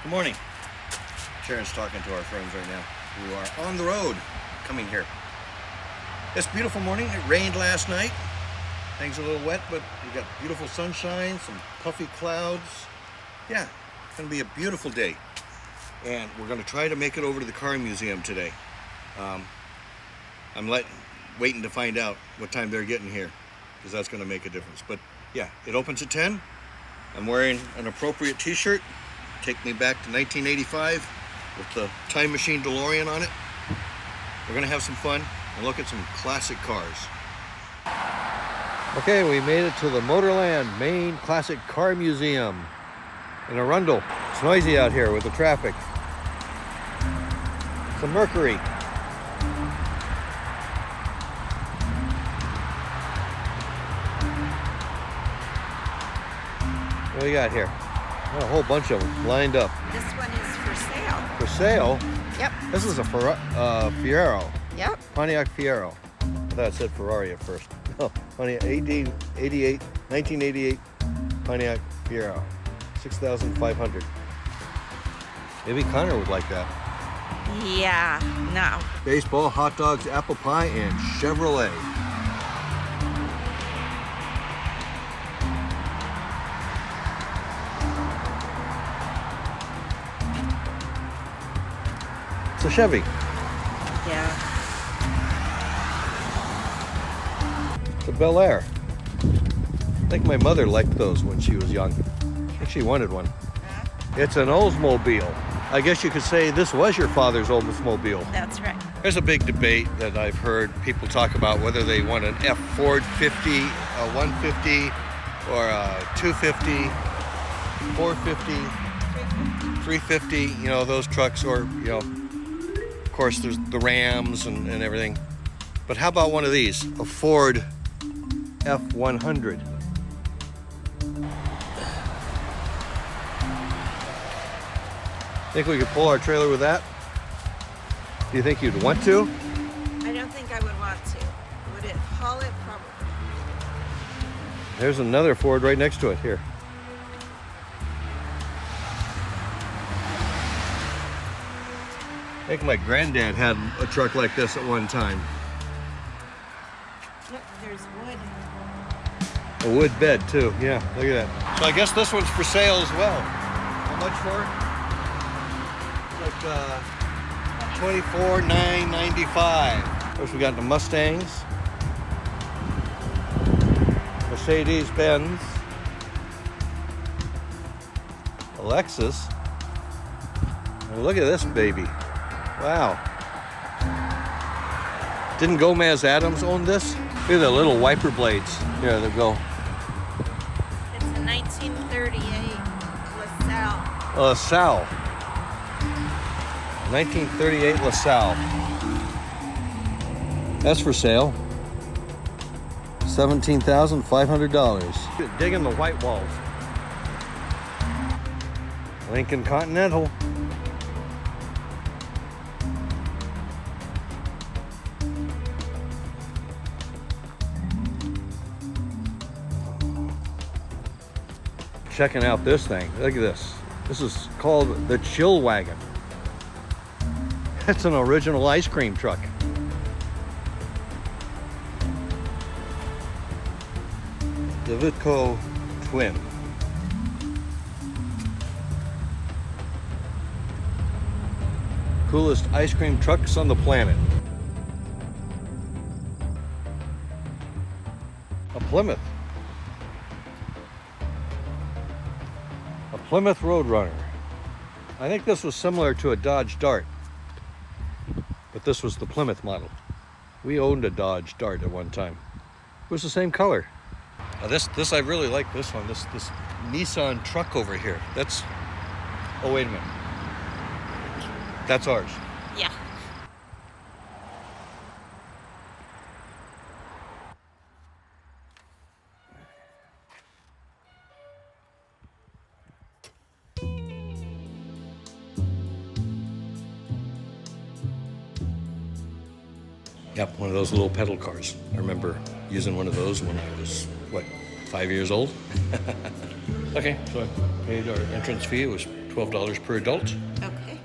Good morning. Sharon's talking to our friends right now who are on the road coming here. It's a beautiful morning. It rained last night. Things are a little wet, but we got beautiful sunshine, some puffy clouds. Yeah, it's gonna be a beautiful day. And we're gonna try to make it over to the car museum today. I'm waiting to find out what time they're getting here, because that's gonna make a difference. But yeah, it opens at 10. I'm wearing an appropriate t-shirt. Take me back to 1985 with the time machine DeLorean on it. We're gonna have some fun and look at some classic cars. Okay, we made it to the Motorland, Maine Classic Car Museum in Arundel. It's noisy out here with the traffic. It's a Mercury. What do we got here? Got a whole bunch of them lined up. This one is for sale. For sale? Yep. This is a Fiero. Yep. Pontiac Fiero. I thought it said Ferrari at first. No, Pontiac 1988 Pontiac Fiero. 6,500. Maybe Connor would like that. Yeah, no. Baseball, hot dogs, apple pie, and Chevrolet. It's a Chevy. Yeah. It's a Bel Air. I think my mother liked those when she was young. I think she wanted one. It's an Oldsmobile. I guess you could say this was your father's Oldsmobile. That's right. There's a big debate that I've heard people talk about whether they want an F Ford 50, a 150, or a 250, 450, 350, you know, those trucks, or, you know, of course there's the Rams and everything. But how about one of these, a Ford F100? Think we could pull our trailer with that? Do you think you'd want to? I don't think I would want to. Would it haul it? Probably. There's another Ford right next to it here. I think my granddad had a truck like this at one time. Look, there's wood. A wood bed too, yeah, look at that. So I guess this one's for sale as well. How much for it? Like $24,995. Of course, we got the Mustangs, Mercedes-Benz, a Lexus, and look at this baby. Wow. Didn't Gomez Adams own this? Look at the little wiper blades. Here they go. It's a 1938 LaSalle. LaSalle. 1938 LaSalle. That's for sale. $17,500. Digging the white walls. Lincoln Continental. Checking out this thing. Look at this. This is called the Chill Wagon. It's an original ice cream truck. The Vitco Twin. Coolest ice cream trucks on the planet. A Plymouth. A Plymouth Roadrunner. I think this was similar to a Dodge Dart, but this was the Plymouth model. We owned a Dodge Dart at one time. It was the same color. This I really like this one. This Nissan truck over here. That's. Oh wait a minute. That's ours. Yeah. Yep, one of those little pedal cars. I remember using one of those when I was, what, 5 years old? Okay, so I paid our entrance fee. It was $12 per adult. Okay.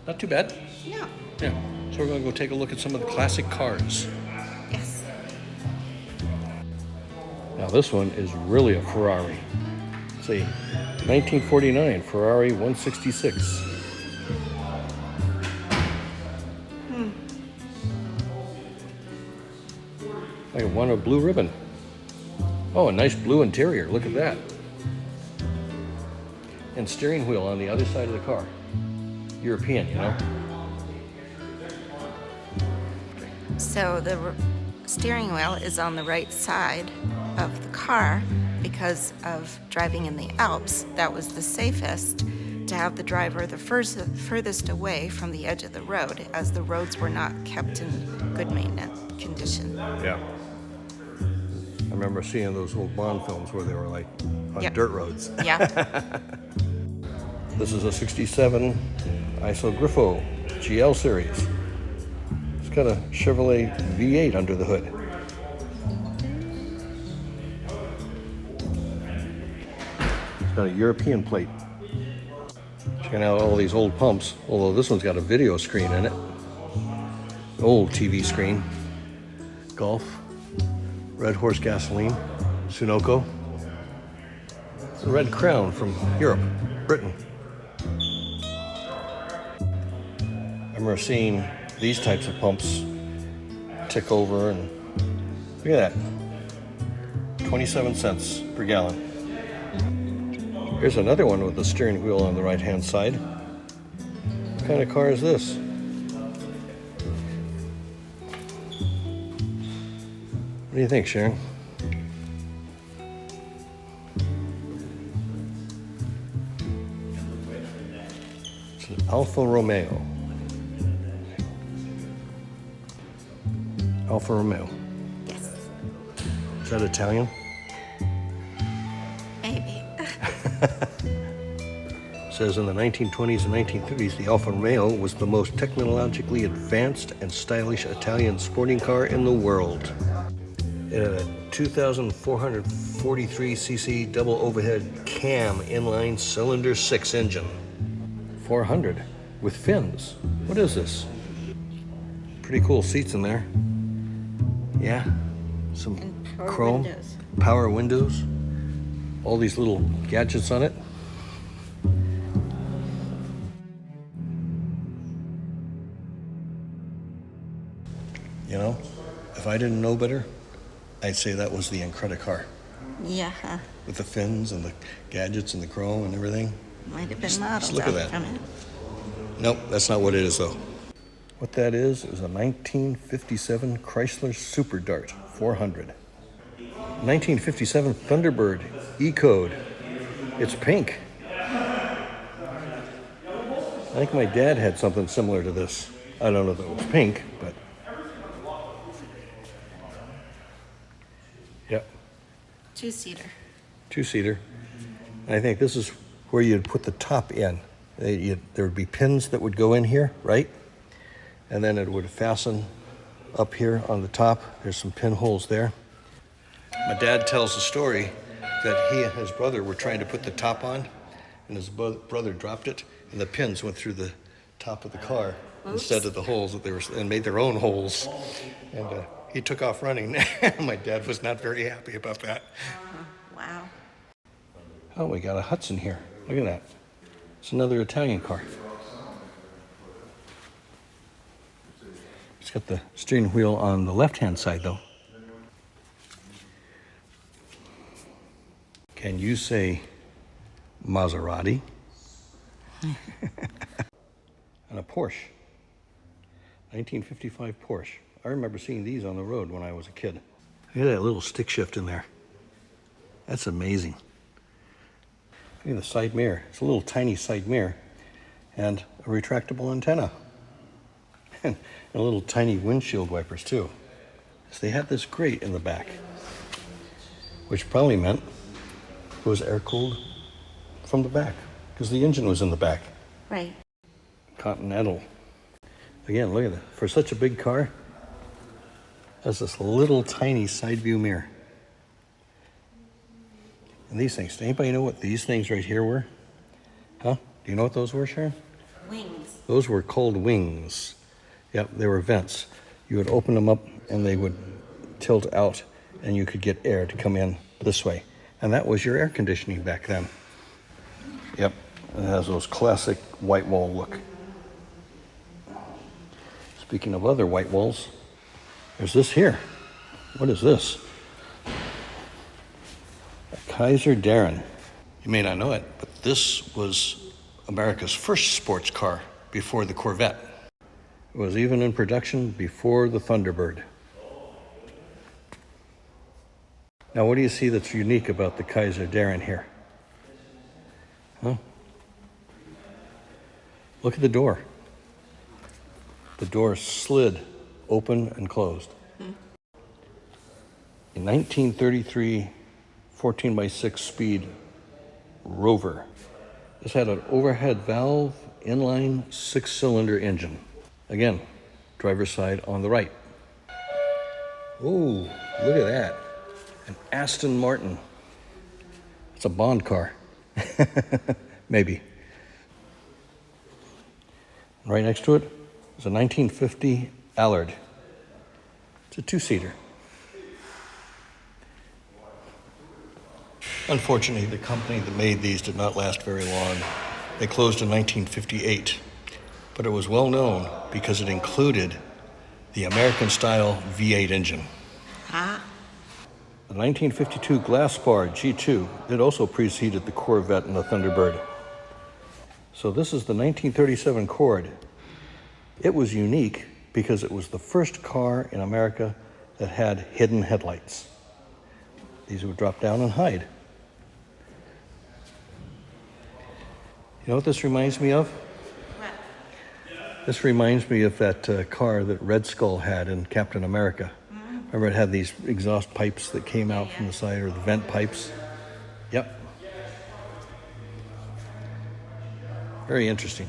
Not too bad. No. Yeah. So we're going to go take a look at some of the classic cars. Yes. Now this one is really a Ferrari. It's a 1949 Ferrari 166. I won a blue ribbon. Oh, a nice blue interior. Look at that. And steering wheel on the other side of the car. European, you know? So the steering wheel is on the right side of the car because of driving in the Alps. That was the safest, to have the driver the furthest away from the edge of the road, as the roads were not kept in good maintenance condition. Yeah. I remember seeing those old Bond films where they were like on Yep. dirt roads. Yeah. This is a 67 ISO Griffo GL series. It's got a Chevrolet V8 under the hood. It's got a European plate. Checking out all these old pumps, although this one's got a video screen in it. Old TV screen. Golf. Red Horse Gasoline. Sunoco. The Red Crown from Europe, Britain. I remember seeing these types of pumps tick over, and look at that, 27 cents per gallon. Here's another one with the steering wheel on the right hand side. What kind of car is this? What do you think, Sharon? It's an Alfa Romeo. Alfa Romeo. Yes. Is that Italian? Maybe. It says in the 1920s and 1930s, the Alfa Romeo was the most technologically advanced and stylish Italian sporting car in the world. It had a 2,443cc double overhead cam inline cylinder 6 engine. 400 with fins. What is this? Pretty cool seats in there. Yeah, some And power chrome, windows. power windows, all these little gadgets on it. You know, if I didn't know better, I'd say that was the Incredicar Yeah. with the fins and the gadgets and the chrome and everything. Might have been Just modeled look at out that. from it. Nope, that's not what it is though. What that is a 1957 Chrysler Super Dart 400. 1957 Thunderbird E-Code. It's pink. I think my dad had something similar to this. I don't know if it was pink, but yep, Two-seater. two-seater. And I think this is where you'd put the top in. There would be pins that would go in here, right? And then it would fasten up here on the top. There's some pinholes there. My dad tells the story that he and his brother were trying to put the top on, and his brother dropped it, and the pins went through the top of the car instead of the holes that they were, and made their own holes. And he took off running. My dad was not very happy about that. Wow. Oh, we got a Hudson here. Look at that. It's another Italian car. It's got the steering wheel on the left-hand side, though. Can you say Maserati? And a Porsche. 1955 Porsche. I remember seeing these on the road when I was a kid. Look at that little stick shift in there. That's amazing. Look at the side mirror. It's a little tiny side mirror and a retractable antenna. And a little tiny windshield wipers too. So they had this grate in the back, which probably meant it was air cooled from the back because the engine was in the back. Right. Continental. Again, look at that. For such a big car, has this little tiny side view mirror. And these things, does anybody know what these things right here were? Huh? Do Do you know what those were, Sharon? Wings. Those were cold wings. Yep, they were vents. You would open them up and they would tilt out and you could get air to come in this way. And that was your air conditioning back then. Yep, it has those classic white wall look. Speaking of other white walls, there's this here. What is this? A Kaiser Darren. You may not know it, but this was America's first sports car before the Corvette. It was even in production before the Thunderbird. Now, what do you see that's unique about the Kaiser Darren here? Huh? Look at the door. The door slid open and closed. In 1933, 14x6 speed Rover. This had an overhead valve, inline 6-cylinder engine. Again, driver's side on the right. Oh, look at that. An Aston Martin. It's a Bond car. Maybe. Right next to it is a 1950 Allard. It's a 2-seater. Unfortunately, the company that made these did not last very long. They closed in 1958, but it was well known because it included the American-style V8 engine. Ah. The 1952 Glasspar G2, it also preceded the Corvette and the Thunderbird. So this is the 1937 Cord. It was unique because it was the first car in America that had hidden headlights. These would drop down and hide. You know what this reminds me of? What? This reminds me of that car that Red Skull had in Captain America. Remember, it had these exhaust pipes that came out from the side, or the vent pipes. Yep. Very interesting.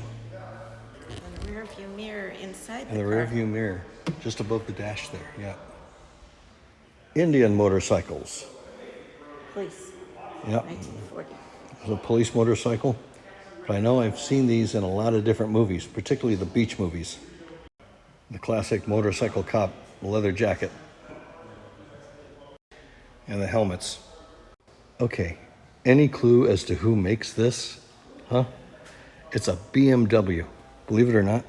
And the rear view mirror inside And the car. rear view mirror, just above the dash there, yeah. Indian motorcycles. Police. Yep. 1940. It was a police motorcycle. But I know I've seen these in a lot of different movies, particularly the beach movies. The classic motorcycle cop, leather jacket. And the helmets. Okay, any clue as to who makes this? Huh? It's a BMW. Believe it or not,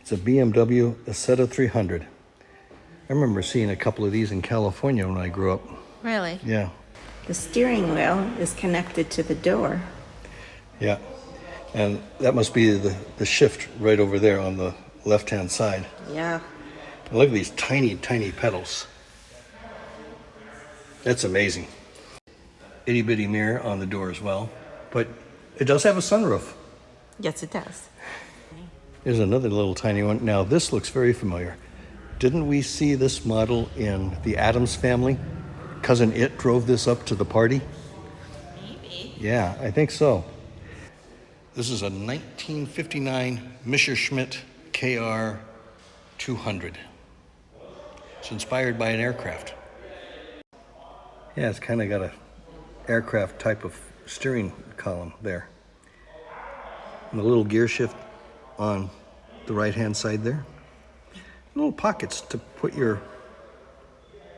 it's a BMW Isetta 300. I remember seeing a couple of these in California when I grew up. Really? Yeah, The steering wheel is connected to the door. yeah. And that must be the shift right over there on the left-hand side. Yeah. And look at these tiny, tiny pedals. That's amazing. Itty bitty mirror on the door as well. But it does have a sunroof. Yes, it does. There's another little tiny one. Now this looks very familiar. Didn't we see this model in the Addams Family? Cousin It drove this up to the party? Maybe. Yeah, I think so. This is a 1959 Messerschmitt KR 200. It's inspired by an aircraft. Yeah, it's kind of got a aircraft type of steering column there. And a little gear shift on the right-hand side there. Little pockets to put your,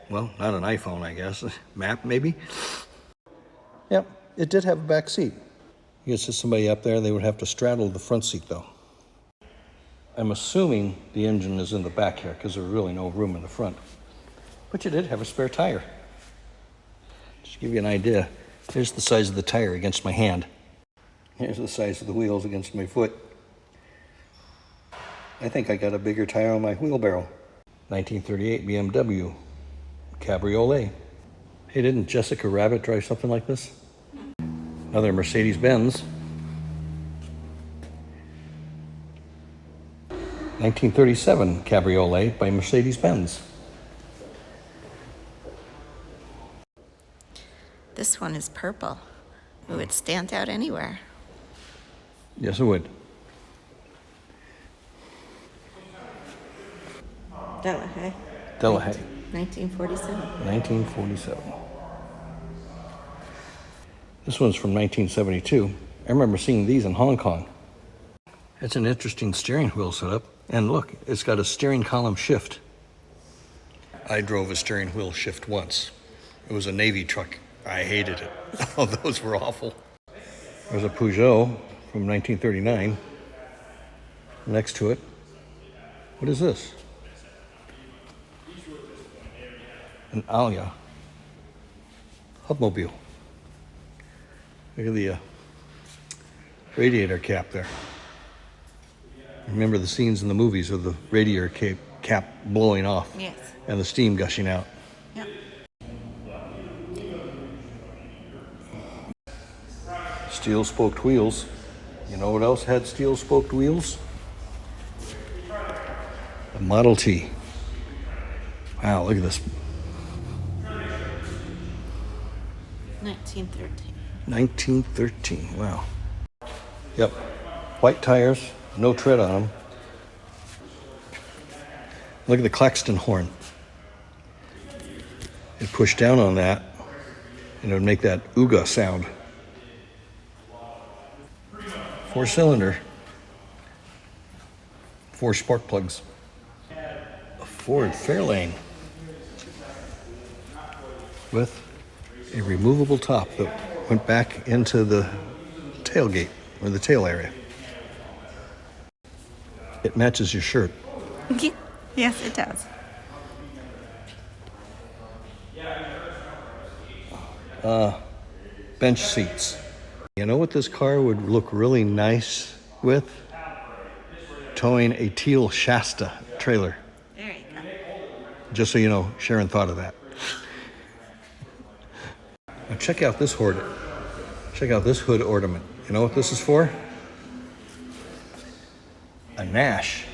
well, not an iPhone, I guess, map maybe. Yep, it did have a back seat. You guess there's somebody up there, they would have to straddle the front seat though. I'm assuming the engine is in the back here because there's really no room in the front. But you did have a spare tire. Just to give you an idea, here's the size of the tire against my hand. Here's the size of the wheels against my foot. I think I got a bigger tire on my wheelbarrow. 1938 BMW Cabriolet. Hey, didn't Jessica Rabbit drive something like this? Another Mercedes-Benz. 1937 Cabriolet by Mercedes-Benz. This one is purple. It would stand out anywhere. Yes, it would. Delahaye. Delahaye. 1947. 1947. This one's from 1972. I remember seeing these in Hong Kong. It's an interesting steering wheel setup. And look, it's got a steering column shift. I drove a steering wheel shift once. It was a Navy truck. I hated it. Oh, those were awful. There's a Peugeot from 1939. Next to it, what is this? An Alia Hubmobile. Look at the radiator cap there. Remember the scenes in the movies of the radiator cap blowing off. Yes. And the steam gushing out. Yep. Steel spoked wheels. You know what else had steel spoked wheels? The Model T. Wow, look at this. 1913. 1913, wow. Yep, white tires, no tread on them. Look at the Claxton horn. You push down on that, and it would make that ooga sound. 4-cylinder, 4 spark plugs. A Ford Fairlane with a removable top that went back into the tailgate or the tail area. It matches your shirt. Yes, it does. Bench seats. You know what this car would look really nice with? Towing a teal Shasta trailer. There you go. Just so you know, Sharon thought of that. Now check out this hood. Check out this hood ornament. You know what this is for? A Nash.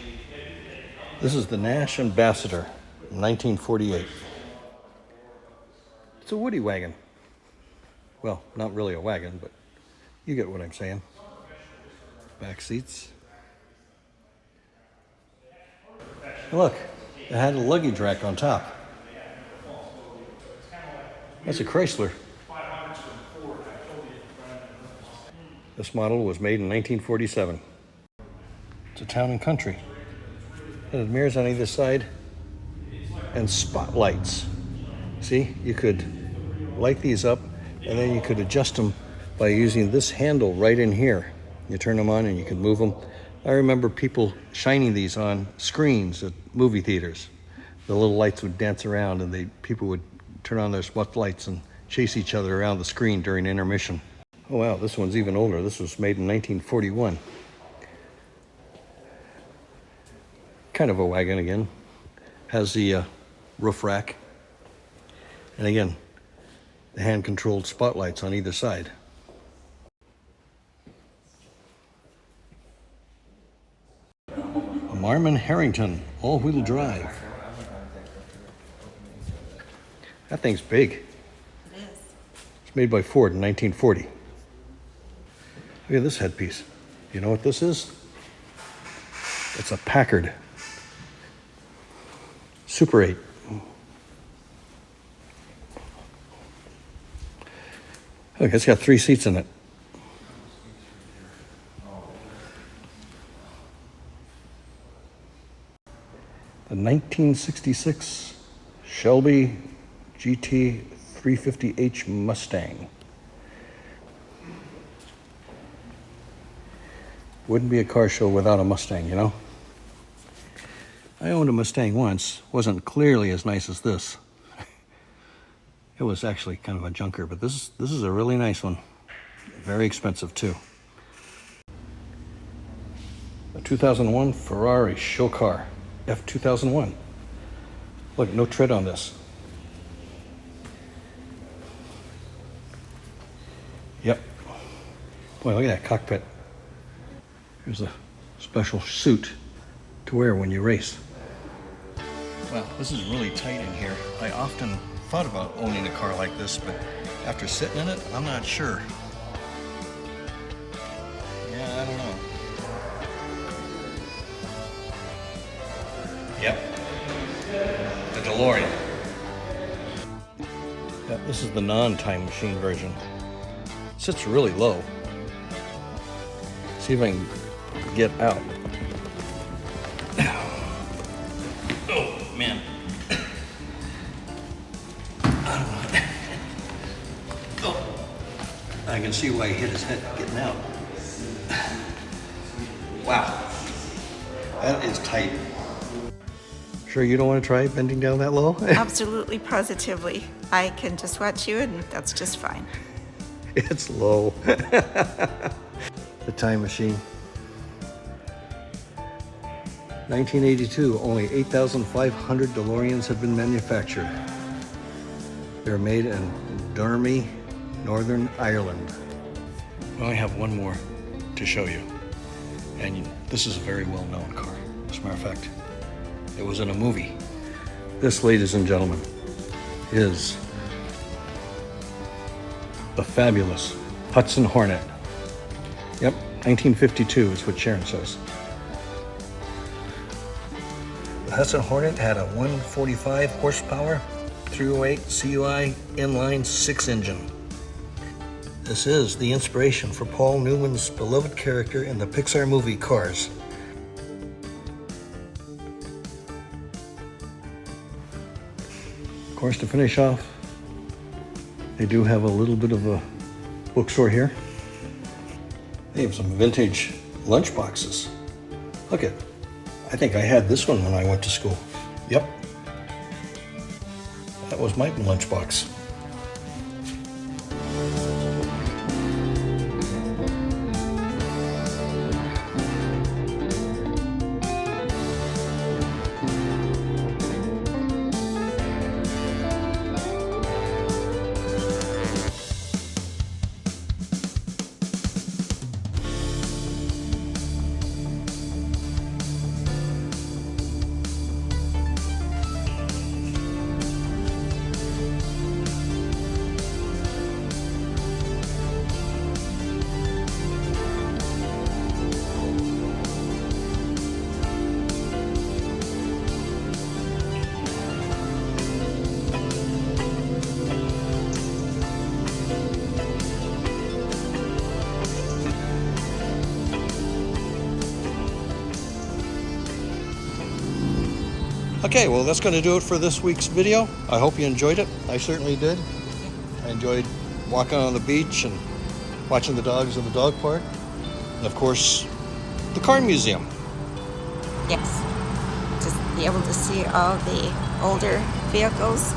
This is the Nash Ambassador, 1948. It's a Woody wagon. Well, not really a wagon, but you get what I'm saying. Back seats. And look, it had a luggage rack on top. That's a Chrysler. This model was made in 1947. It's a town and country. It had mirrors on either side and spotlights. See, you could light these up and then you could adjust them by using this handle right in here. You turn them on and you can move them. I remember people shining these on screens at movie theaters. The little lights would dance around and people would turn on their spotlights and chase each other around the screen during intermission. Oh wow, this one's even older. This was made in 1941. Kind of a wagon again. Has the roof rack. And again, the hand-controlled spotlights on either side. A Marmon Harrington all-wheel drive. That thing's big. It is. It's made by Ford in 1940. Look at this headpiece. You know what this is? It's a Packard Super 8. Look, it's got 3 seats in it. The 1966 Shelby GT 350H Mustang. Wouldn't be a car show without a Mustang, you know? I owned a Mustang once. Wasn't clearly as nice as this. It was actually kind of a junker, but this is a really nice one. Very expensive too. A 2001 Ferrari show car, F2001. Look, no tread on this. Yep. Boy, look at that cockpit. Here's a special suit to wear when you race. Well, this is really tight in here. I often thought about owning a car like this, but after sitting in it, I'm not sure. Yeah, I don't know. Yep. The DeLorean. Yeah, this is the non-time machine version. It sits really low. See if I can get out. Oh, man. Oh, I can see why he hit his head getting out. Wow. That is tight. Sure you don't want to try bending down that low? Absolutely, positively. I can just watch you and that's just fine. It's low. The time machine. 1982, only 8,500 DeLoreans have been manufactured. They're made in Dermy, Northern Ireland. We only have one more to show you. And this is a very well-known car. As a matter of fact, it was in a movie. This, ladies and gentlemen, is the Fabulous Hudson Hornet. Yep, 1952 is what Sharon says. The Hudson Hornet had a 145 horsepower, 308 CUI inline 6 engine. This is the inspiration for Paul Newman's beloved character in the Pixar movie Cars. Of course, to finish off, they do have a little bit of a bookstore here. They have some vintage lunch boxes. Look at, I think I had this one when I went to school. Yep. That was my lunch box. Okay, well that's going to do it for this week's video. I hope you enjoyed it. I certainly did. I enjoyed walking on the beach and watching the dogs in the dog park. And of course, the car museum. Yes. Just be able to see all the older vehicles.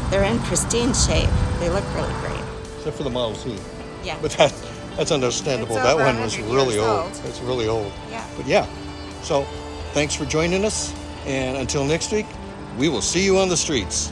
They're in pristine shape. They look really great. Except for the Model T. Yeah. But that's understandable. It's That over one was 100 really years old. old. It's really old. Yeah. But yeah. So thanks for joining us. And until next week, we will see you on the streets.